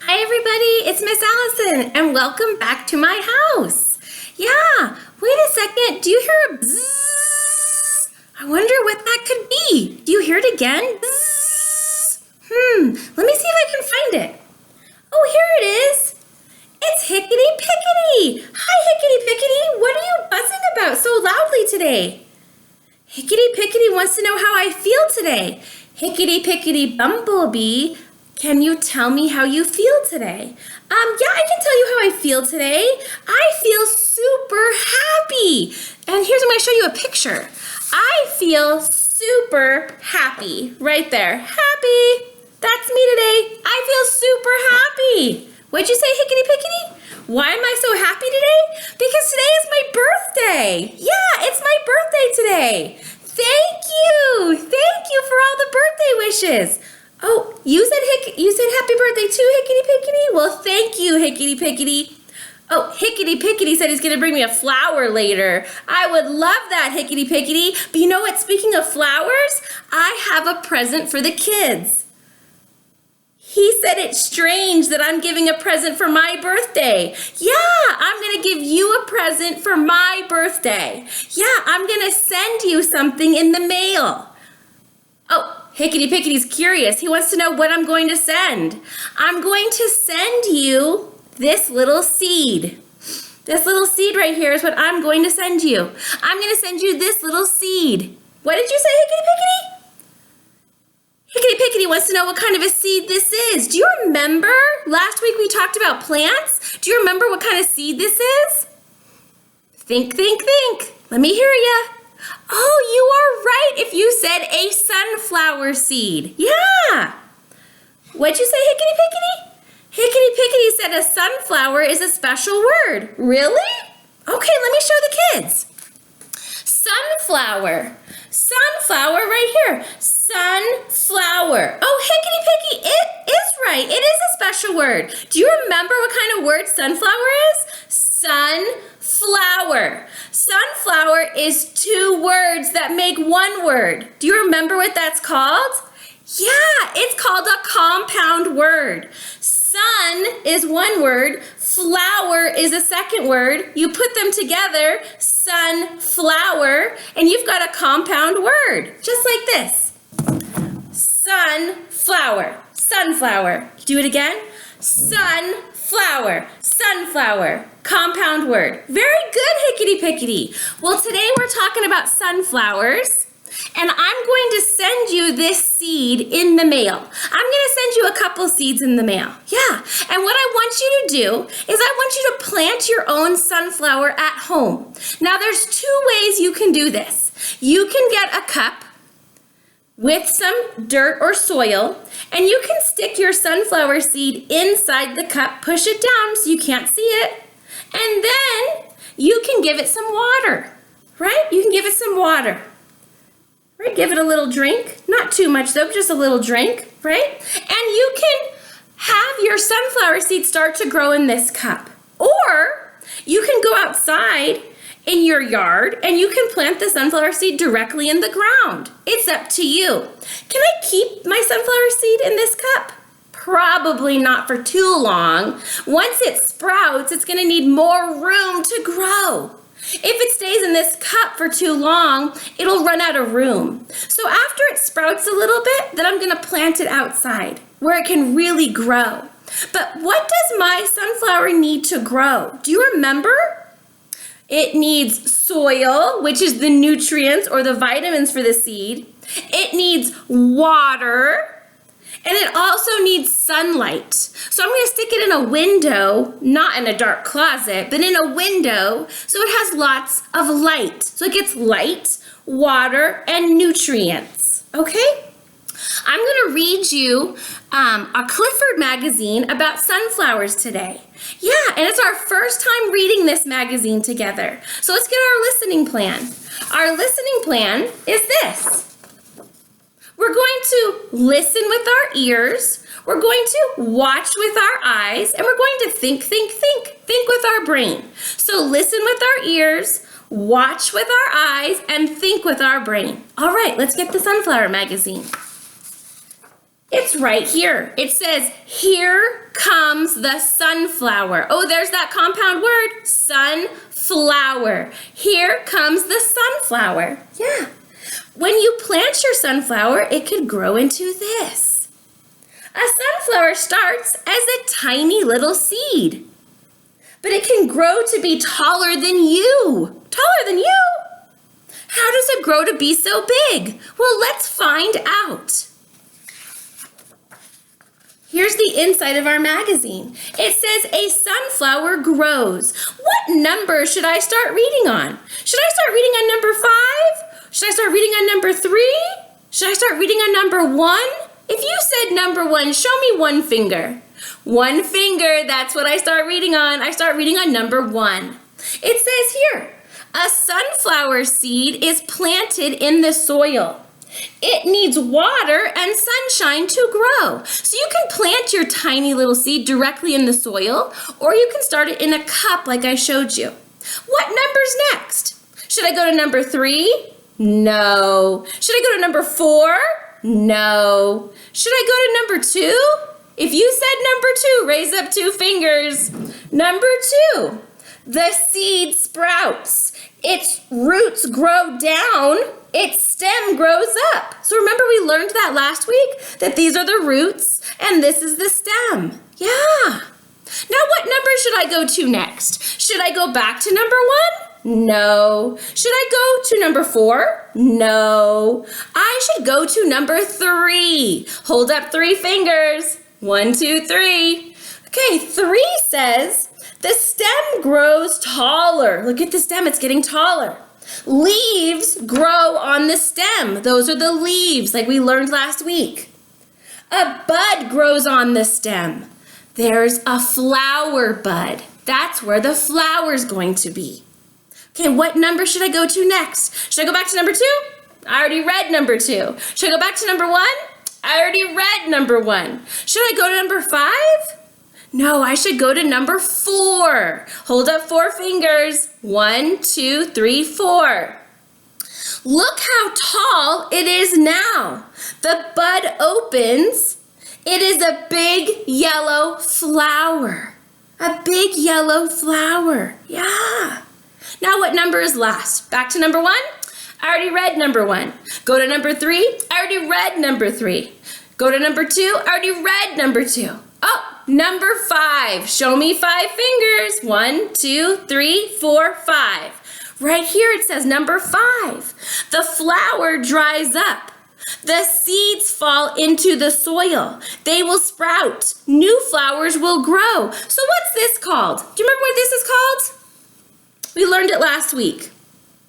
Hi everybody, it's Miss Allison and welcome back to my house. Yeah, wait a second, do you hear a bzzz? I wonder what that could be. Do you hear it again? Bzzz. Let me see if I can find it. Oh, here it is. It's Hickety Pickety. Hi Hickety Pickety, what are you buzzing about so loudly today? Hickety Pickety wants to know how I feel today. Hickety Pickety Bumblebee, can you tell me how you feel today? Yeah, I can tell you how I feel today. I feel super happy. And here's, I'm going to show you a picture. I feel super happy. Right there. Happy. That's me today. I feel super happy. What'd you say, Hickety Pickety? Why am I so happy today? Because today is my birthday. Yeah, it's my birthday today. Thank you. Thank you for all the birthday wishes. Oh, you said happy birthday too, Hickety Pickety? Well, thank you, Hickety Pickety. Oh, Hickety Pickety said he's going to bring me a flower later. I would love that, Hickety Pickety. But you know what? Speaking of flowers, I have a present for the kids. He said it's strange that I'm giving a present for my birthday. Yeah, I'm going to give you a present for my birthday. Yeah, I'm going to send you something in the mail. Oh, Hickety Pickety's curious. He wants to know what I'm going to send. I'm going to send you this little seed. This little seed right here is what I'm going to send you. I'm going to send you this little seed. What did you say, Hickety Pickety? Hickety Pickety wants to know what kind of a seed this is. Do you remember last week we talked about plants? Do you remember what kind of seed this is? Think, think, think. Let me hear ya. Oh, you are right if you said a sunflower seed. Yeah. What'd you say, Hickety Pickety? Hickety Pickety said a sunflower is a special word. Really? Okay, let me show the kids. Sunflower. Sunflower right here. Sunflower. Oh, Hickety Pickety, it is right. It is a special word. Do you remember what kind of word sunflower is? Sunflower. Sunflower is two words that make one word. Do you remember what that's called? Yeah, it's called a compound word. Sun is one word, flower is a second word. You put them together, sunflower, and you've got a compound word, just like this. Sunflower, sunflower. Do it again. Sunflower, sunflower. Compound word. Very good, Hickety Pickety. Well, today we're talking about sunflowers, and I'm going to send you this seed in the mail. I'm going to send you a couple seeds in the mail. Yeah, and what I want you to do is I want you to plant your own sunflower at home. Now, there's two ways you can do this. You can get a cup with some dirt or soil, and you can stick your sunflower seed inside the cup, push it down so you can't see it, and then you can give it some water, right? You can give it some water, right? Give it a little drink, not too much though, just a little drink, right? And you can have your sunflower seed start to grow in this cup, or you can go outside in your yard and you can plant the sunflower seed directly in the ground. It's up to you. Can I keep my sunflower seed in this cup? Probably not for too long. Once it sprouts, it's going to need more room to grow. If it stays in this cup for too long, it'll run out of room. So after it sprouts a little bit, then I'm going to plant it outside where it can really grow. But what does my sunflower need to grow? Do you remember? It needs soil, which is the nutrients or the vitamins for the seed. It needs water, and it also needs sunlight. So I'm going to stick it in a window, not in a dark closet, but in a window so it has lots of light. So it gets light, water, and nutrients. Okay? I'm going to read you a Clifford magazine about sunflowers today. Yeah, and it's our first time reading this magazine together. So let's get our listening plan. Our listening plan is this. We're going to listen with our ears, we're going to watch with our eyes, and we're going to think with our brain. So listen with our ears, watch with our eyes, and think with our brain. All right, let's get the sunflower magazine. It's right here. It says, here comes the sunflower. Oh, there's that compound word, sunflower. Here comes the sunflower. Yeah. When you plant your sunflower, it could grow into this. A sunflower starts as a tiny little seed, but it can grow to be taller than you. Taller than you? How does it grow to be so big? Well, let's find out. Here's the inside of our magazine. It says a sunflower grows. What number should I start reading on? Should I start reading on number 5? Should I start reading on number 3? Should I start reading on number 1? If you said number 1, show me one finger. One finger, that's what I start reading on. I start reading on number 1. It says here, a sunflower seed is planted in the soil. It needs water and sunshine to grow. So you can plant your tiny little seed directly in the soil, or you can start it in a cup like I showed you. What number's next? Should I go to number 3? No. Should I go to number 4? No. Should I go to number 2? If you said number 2, raise up 2 fingers. Number 2, the seed sprouts. Its roots grow down. Its stem grows up. So remember we learned that last week? That these are the roots and this is the stem. Yeah. Now what number should I go to next? Should I go back to number 1? No. Should I go to number 4? No. I should go to number 3. Hold up 3 fingers. 1, 2, 3. Okay, 3 says the stem grows taller. Look at the stem, it's getting taller. Leaves grow on the stem. Those are the leaves like we learned last week. A bud grows on the stem. There's a flower bud. That's where the flower's going to be. Okay, what number should I go to next? Should I go back to number 2? I already read number 2. Should I go back to number 1? I already read number 1. Should I go to number 5? No, I should go to number 4. Hold up 4 fingers. 1, 2, 3, 4. Look how tall it is now. The bud opens. It is a big yellow flower. A big yellow flower. Yeah. Now what number is last? Back to number 1? I already read number 1. Go to number 3. I already read number 3. Go to number 2. I already read number 2. Oh, number 5. Show me 5 fingers. 1, 2, 3, 4, 5. Right here it says number 5. The flower dries up. The seeds fall into the soil. They will sprout. New flowers will grow. So what's this called? Do you remember what this is called? We learned it last week.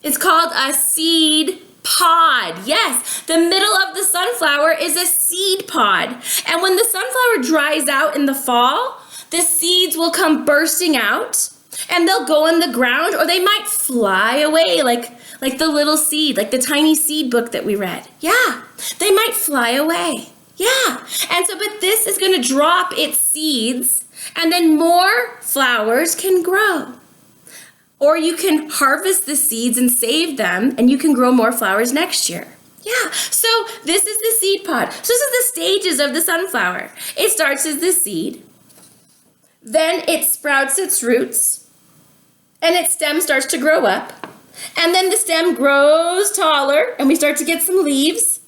It's called a seed pod. Yes, the middle of the sunflower is a seed pod. And when the sunflower dries out in the fall, the seeds will come bursting out and they'll go in the ground, or they might fly away like the little seed, like the tiny seed book that we read. Yeah, they might fly away. Yeah, and so, but this is gonna drop its seeds and then more flowers can grow. Or you can harvest the seeds and save them, and you can grow more flowers next year. Yeah, so this is the seed pod. So this is the stages of the sunflower. It starts as the seed, then it sprouts its roots, and its stem starts to grow up, and then the stem grows taller, and we start to get some leaves,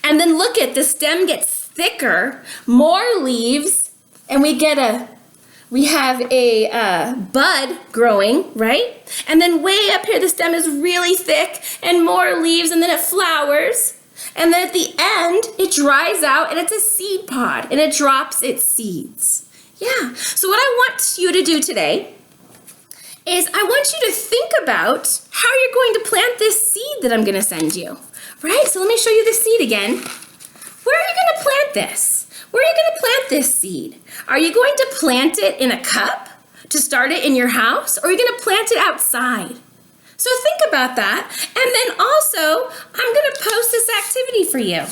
and then look at the stem gets thicker, more leaves, and we have a bud growing, right? And then way up here, the stem is really thick and more leaves, and then it flowers. And then at the end, it dries out and it's a seed pod and it drops its seeds. Yeah, so what I want you to do today is I want you to think about how you're going to plant this seed that I'm gonna send you, right? So let me show you the seed again. Where are you gonna plant this? Where are you going to plant this seed? Are you going to plant it in a cup to start it in your house, or are you going to plant it outside? So think about that. And then also, I'm going to post this activity for you.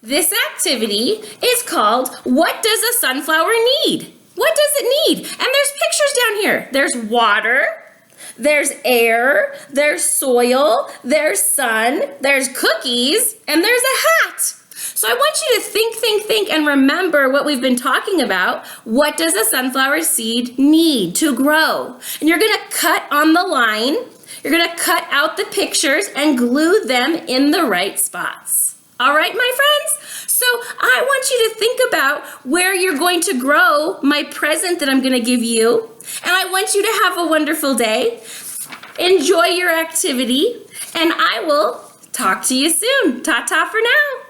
This activity is called, What Does a Sunflower Need? What does it need? And there's pictures down here. There's water, there's air, there's soil, there's sun, there's cookies, and there's a hat. So I want you to think, and remember what we've been talking about. What does a sunflower seed need to grow? And you're gonna cut on the line. You're gonna cut out the pictures and glue them in the right spots. All right, my friends? So I want you to think about where you're going to grow my present that I'm gonna give you. And I want you to have a wonderful day. Enjoy your activity, and I will talk to you soon. Ta-ta for now.